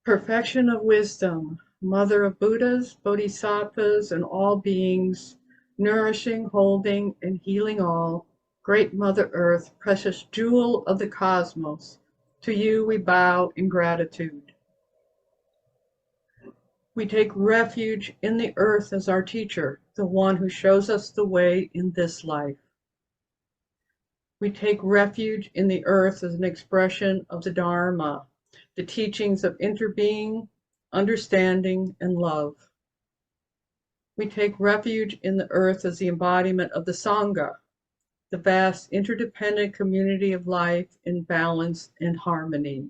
Perfection of wisdom, mother of Buddhas, Bodhisattvas, and all beings, nourishing, holding, and healing all, great Mother Earth, precious jewel of the cosmos, to you we bow in gratitude. We take refuge in the earth as our teacher, the one who shows us the way in this life. We take refuge in the earth as an expression of the dharma, the teachings of interbeing, understanding, and love. We take refuge in the earth as the embodiment of the Sangha, the vast interdependent community of life in balance and harmony.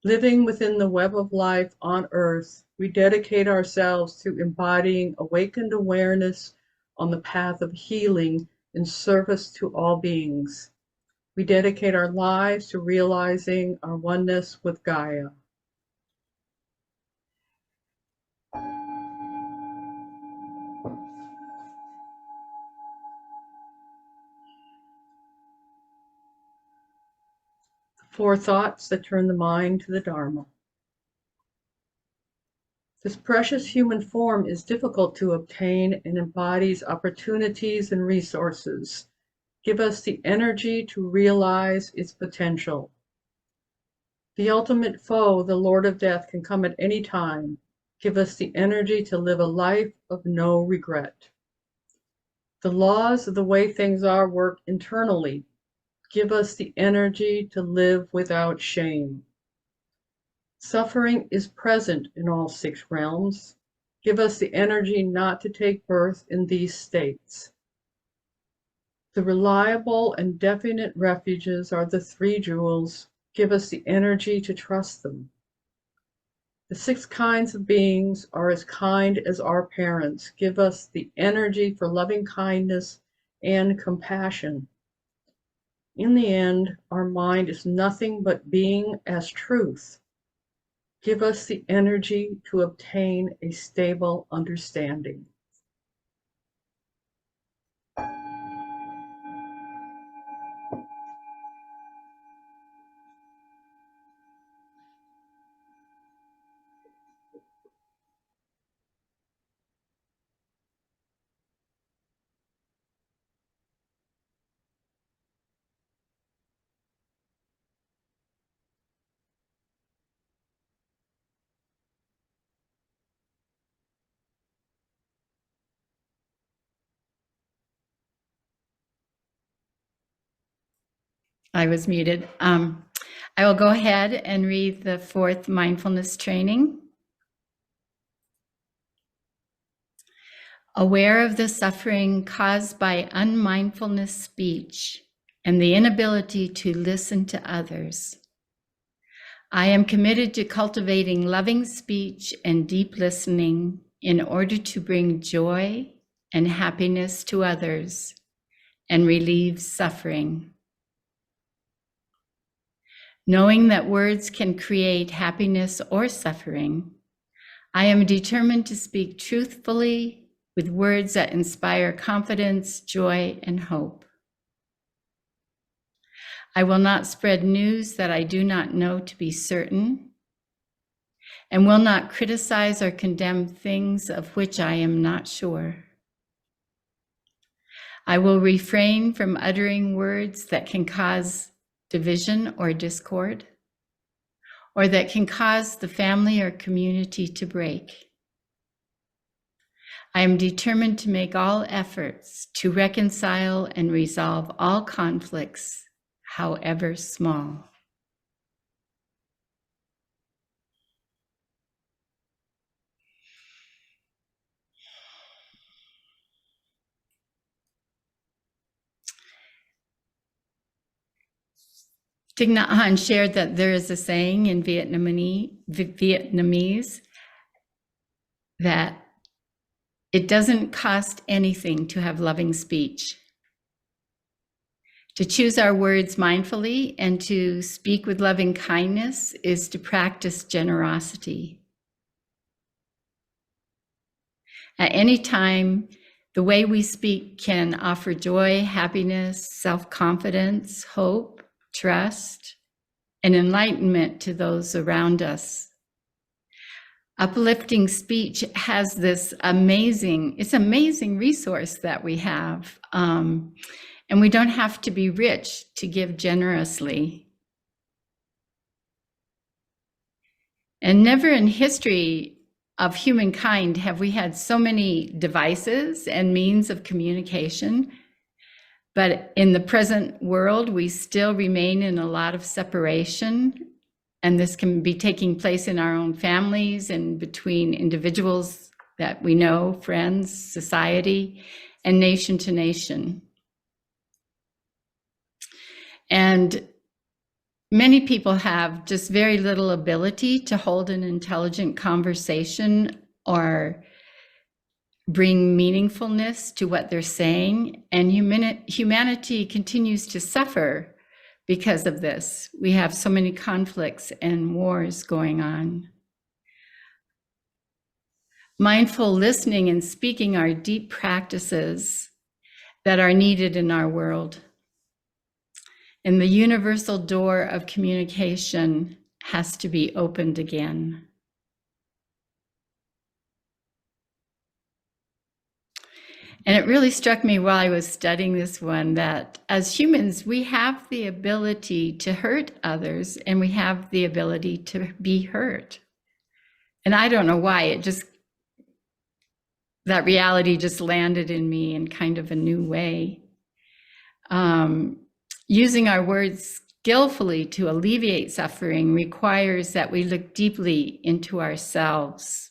Living within the web of life on earth, we dedicate ourselves to embodying awakened awareness on the path of healing in service to all beings. We dedicate our lives to realizing our oneness with Gaia. Four thoughts that turn the mind to the Dharma. This precious human form is difficult to obtain and embodies opportunities and resources. Give us the energy to realize its potential. The ultimate foe, the Lord of Death, can come at any time. Give us the energy to live a life of no regret. The laws of the way things are work internally. Give us the energy to live without shame. Suffering is present in all six realms. Give us the energy not to take birth in these states. The reliable and definite refuges are the three jewels. Give us the energy to trust them. The six kinds of beings are as kind as our parents. Give us the energy for loving kindness and compassion. In the end, our mind is nothing but being as truth. Give us the energy to obtain a stable understanding. I was muted. I will go ahead and read the Fourth Mindfulness Training. Aware of the suffering caused by unmindfulness speech and the inability to listen to others, I am committed to cultivating loving speech and deep listening in order to bring joy and happiness to others and relieve suffering. Knowing that words can create happiness or suffering, I am determined to speak truthfully with words that inspire confidence, joy, and hope. I will not spread news that I do not know to be certain, and will not criticize or condemn things of which I am not sure. I will refrain from uttering words that can cause division or discord, or that can cause the family or community to break. I am determined to make all efforts to reconcile and resolve all conflicts, however small. Thich Nhat Hanh shared that there is a saying in Vietnamese that it doesn't cost anything to have loving speech. To choose our words mindfully and to speak with loving kindness is to practice generosity. At any time, the way we speak can offer joy, happiness, self-confidence, hope, trust, and enlightenment to those around us Uplifting speech has this amazing resource that we have. And we don't have to be rich to give generously. And never in history of humankind have we had so many devices and means of communication. But in the present world, we still remain in a lot of separation. And this can be taking place in our own families and between individuals that we know, friends, society, and nation to nation. And many people have just very little ability to hold an intelligent conversation or bring meaningfulness to what they're saying. And humanity continues to suffer because of this. We have so many conflicts and wars going on. Mindful listening and speaking are deep practices that are needed in our world. And the universal door of communication has to be opened again. And it really struck me while I was studying this one that as humans, we have the ability to hurt others and we have the ability to be hurt. And I don't know why, that reality just landed in me in kind of a new way. Using our words skillfully to alleviate suffering requires that we look deeply into ourselves.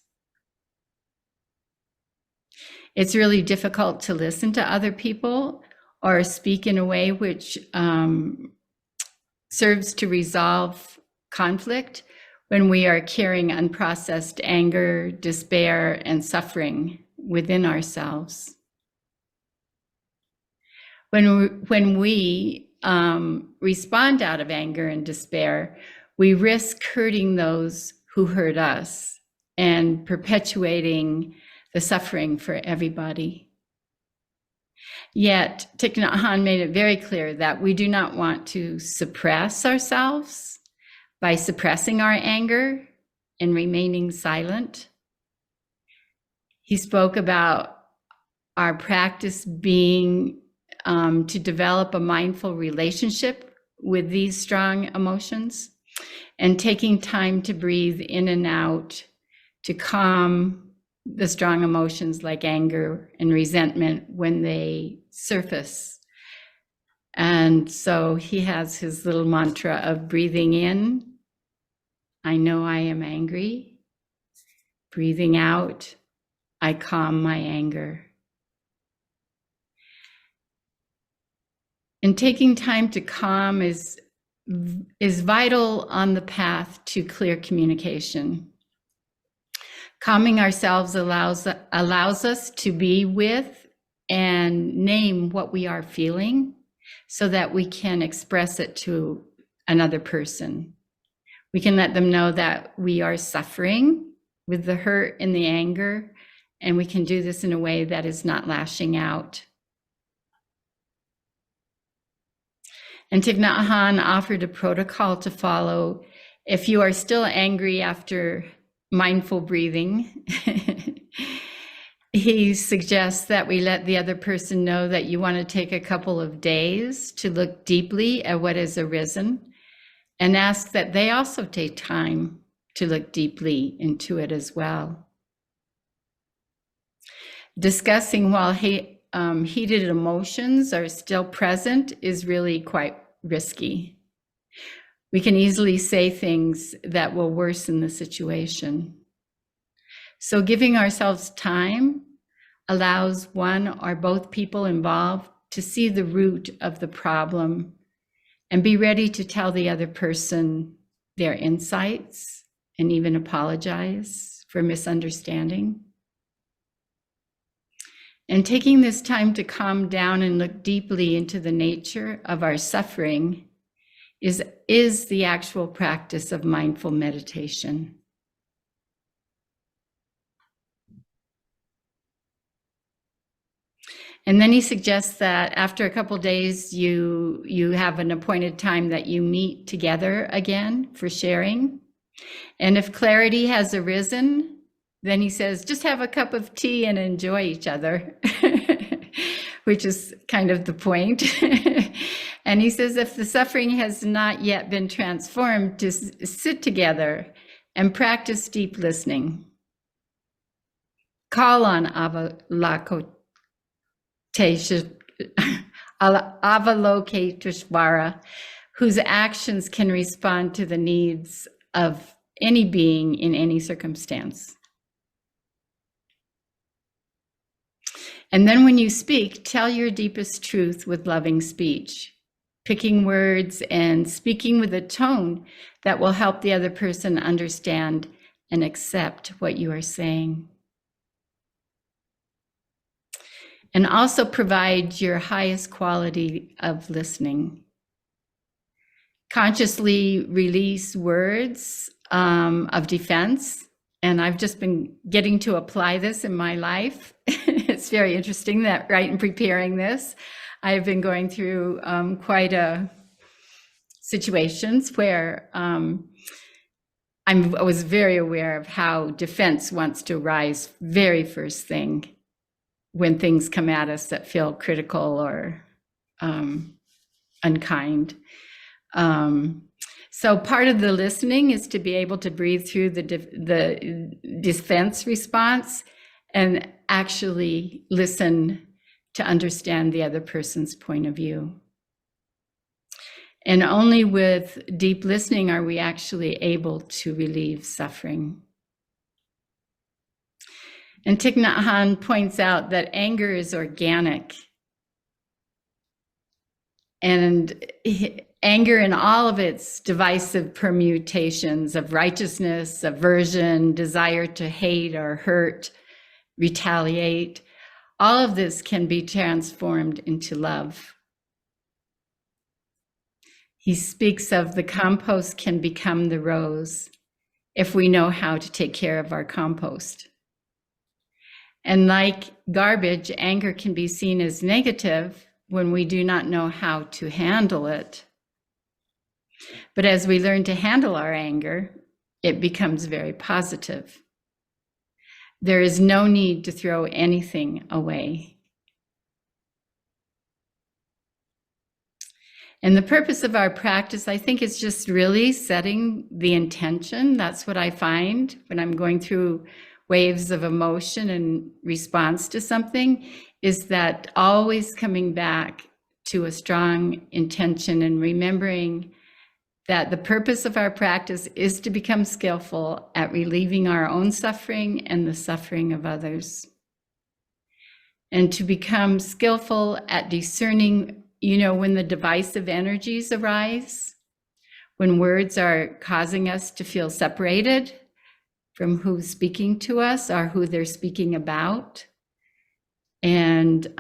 It's really difficult to listen to other people or speak in a way which serves to resolve conflict when we are carrying unprocessed anger, despair, and suffering within ourselves. When we respond out of anger and despair, we risk hurting those who hurt us and perpetuating the suffering for everybody. Yet, Thich Nhat Hanh made it very clear that we do not want to suppress ourselves by suppressing our anger and remaining silent. He spoke about our practice being to develop a mindful relationship with these strong emotions and taking time to breathe in and out to calm the strong emotions like anger and resentment when they surface. And so he has his little mantra of breathing in, I know I am angry. Breathing out, I calm my anger. And taking time to calm is vital on the path to clear communication. Calming ourselves allows us to be with and name what we are feeling so that we can express it to another person. We can let them know that we are suffering with the hurt and the anger, and we can do this in a way that is not lashing out. And Thich Nhat Hanh offered a protocol to follow if you are still angry after mindful breathing. He suggests that we let the other person know that you want to take a couple of days to look deeply at what has arisen and ask that they also take time to look deeply into it as well. Discussing while heated emotions are still present is really quite risky. We can easily say things that will worsen the situation. So giving ourselves time allows one or both people involved to see the root of the problem and be ready to tell the other person their insights and even apologize for misunderstanding. And taking this time to calm down and look deeply into the nature of our suffering is the actual practice of mindful meditation. And then he suggests that after a couple of days, you have an appointed time that you meet together again for sharing. And if clarity has arisen, then he says, just have a cup of tea and enjoy each other, which is kind of the point. And he says, if the suffering has not yet been transformed, just sit together and practice deep listening. Call on Avalokiteshvara, whose actions can respond to the needs of any being in any circumstance. And then when you speak, tell your deepest truth with loving speech, picking words and speaking with a tone that will help the other person understand and accept what you are saying. And also provide your highest quality of listening. Consciously release words of defense. And I've just been getting to apply this in my life. It's very interesting that right in preparing this, I've been going through quite a situations where I was very aware of how defense wants to rise very first thing when things come at us that feel critical or unkind. So part of the listening is to be able to breathe through the defense response and actually listen to understand the other person's point of view. And only with deep listening are we actually able to relieve suffering. And Thich Nhat Hanh points out that anger is organic. And anger in all of its divisive permutations of righteousness, aversion, desire to hate or hurt, retaliate, all of this can be transformed into love. He speaks of the compost can become the rose if we know how to take care of our compost. And like garbage, anger can be seen as negative when we do not know how to handle it. But as we learn to handle our anger, it becomes very positive. There is no need to throw anything away. And the purpose of our practice, I think, is just really setting the intention. That's what I find when I'm going through waves of emotion and response to something, is that always coming back to a strong intention and remembering that the purpose of our practice is to become skillful at relieving our own suffering and the suffering of others. And to become skillful at discerning, when the divisive energies arise, when words are causing us to feel separated from who's speaking to us or who they're speaking about, and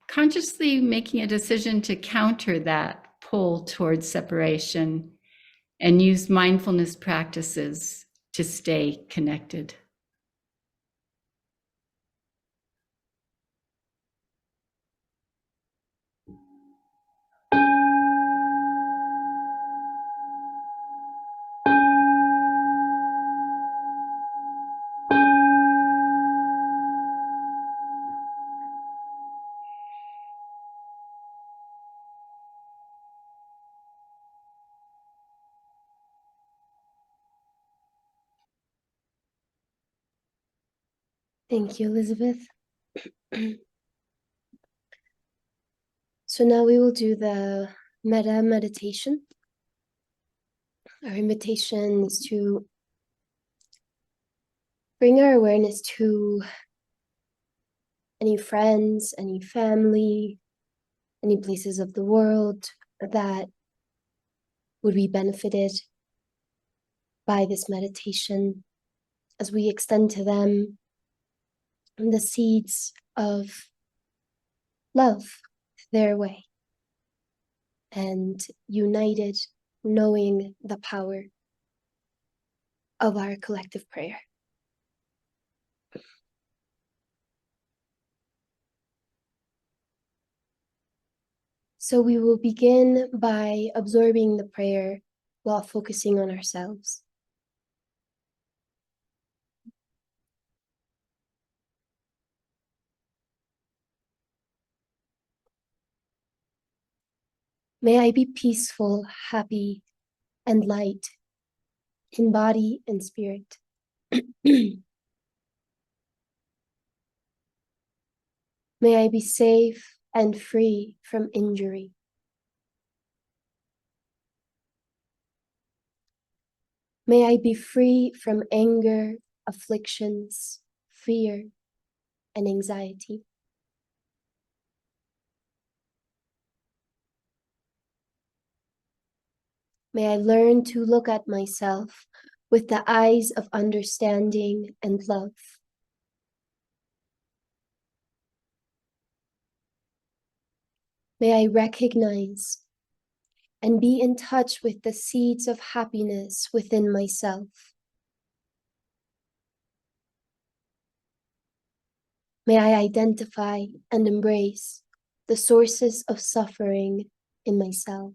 consciously making a decision to counter that pull towards separation and use mindfulness practices to stay connected. Thank you, Elizabeth. So now we will do the Metta Meditation. Our invitation is to bring our awareness to any friends, any family, any places of the world that would be benefited by this meditation, as we extend to them the seeds of love their way, and united, knowing the power of our collective prayer. So we will begin by absorbing the prayer while focusing on ourselves. May I be peaceful, happy, and light in body and spirit. May I be safe and free from injury. May I be free from anger, afflictions, fear, and anxiety. May I learn to look at myself with the eyes of understanding and love. May I recognize and be in touch with the seeds of happiness within myself. May I identify and embrace the sources of suffering in myself.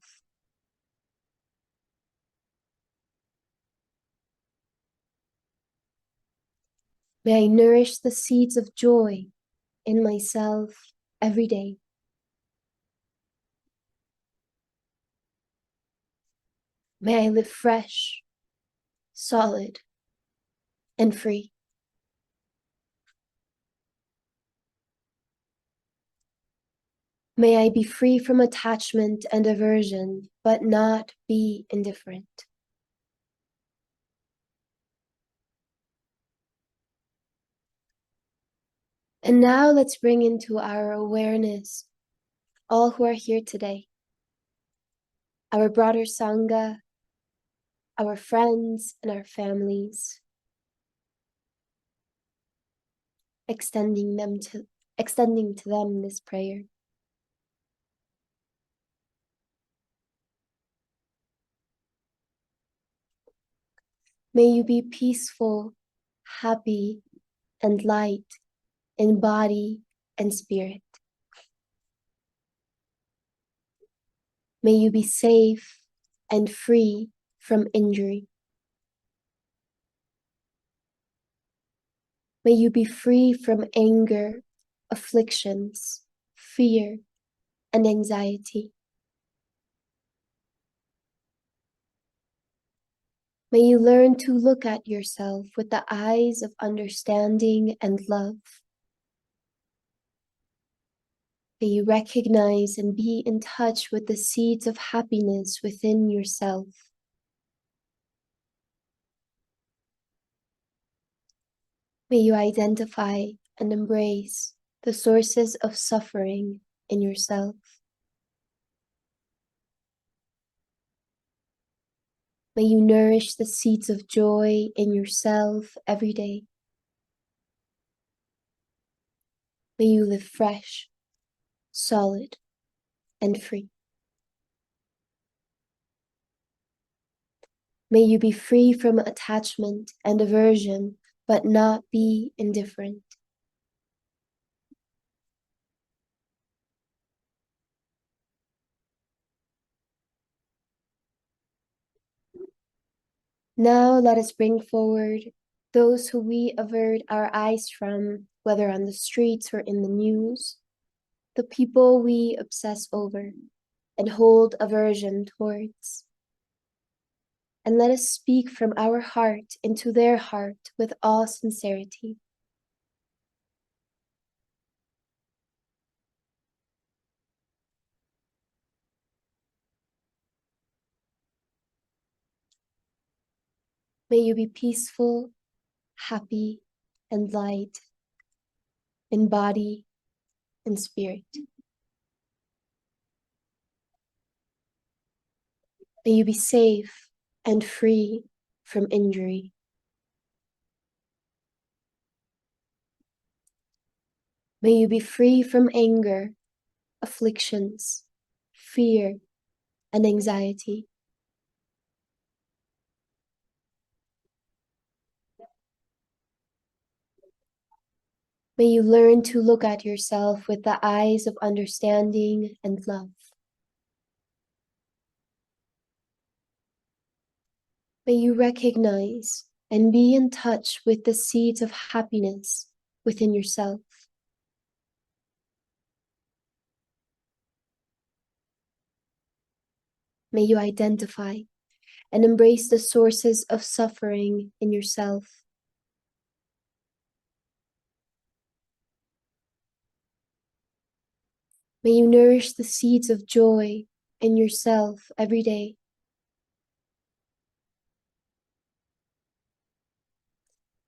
May I nourish the seeds of joy in myself every day. May I live fresh, solid, and free. May I be free from attachment and aversion, but not be indifferent. And now let's bring into our awareness all who are here today, our broader Sangha, our friends, and our families, extending to them this prayer. May you be peaceful, happy, and light in body and spirit. May you be safe and free from injury. May you be free from anger, afflictions, fear, and anxiety. May you learn to look at yourself with the eyes of understanding and love. May you recognize and be in touch with the seeds of happiness within yourself. May you identify and embrace the sources of suffering in yourself. May you nourish the seeds of joy in yourself every day. May you live fresh, solid, and free. May you be free from attachment and aversion, but not be indifferent. Now let us bring forward those who we avert our eyes from, whether on the streets or in the news, the people we obsess over and hold aversion towards. And let us speak from our heart into their heart with all sincerity. May you be peaceful, happy, and light in body and spirit. May you be safe and free from injury. May you be free from anger, afflictions, fear, and anxiety. May you learn to look at yourself with the eyes of understanding and love. May you recognize and be in touch with the seeds of happiness within yourself. May you identify and embrace the sources of suffering in yourself. May you nourish the seeds of joy in yourself every day.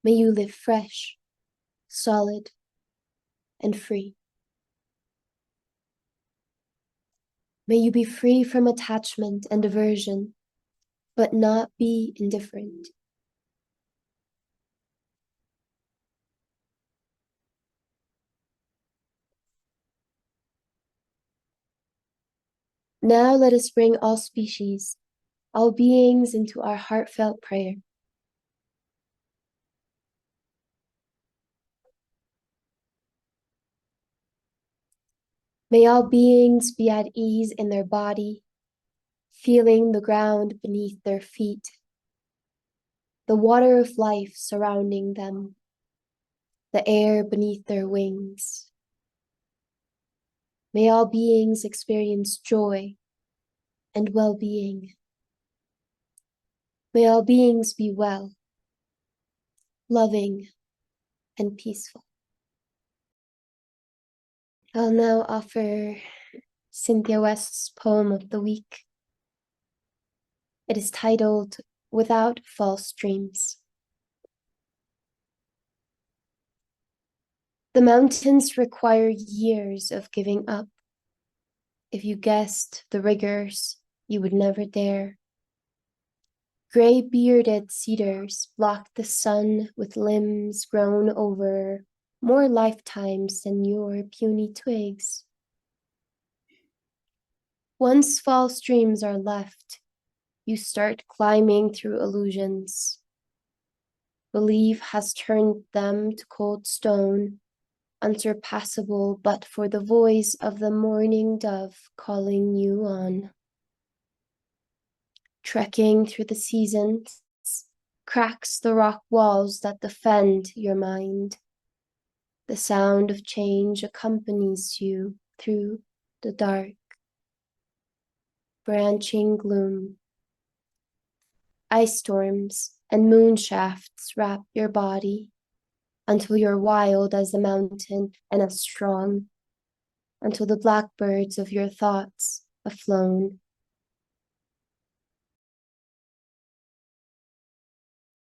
May you live fresh, solid, and free. May you be free from attachment and aversion, but not be indifferent. Now let us bring all species, all beings into our heartfelt prayer. May all beings be at ease in their body, feeling the ground beneath their feet, the water of life surrounding them, the air beneath their wings. May all beings experience joy and well-being. May all beings be well, loving, and peaceful. I'll now offer Cynthia West's poem of the week. It is titled, Without False Dreams. The mountains require years of giving up. If you guessed the rigors, you would never dare. Gray-bearded cedars block the sun with limbs grown over more lifetimes than your puny twigs. Once false dreams are left, you start climbing through illusions. Belief has turned them to cold stone, unsurpassable but for the voice of the morning dove calling you on. Trekking through the seasons cracks the rock walls that defend your mind. The sound of change accompanies you through the dark, branching gloom. Ice storms and moon shafts wrap your body until you're wild as the mountain and as strong, until the blackbirds of your thoughts have flown.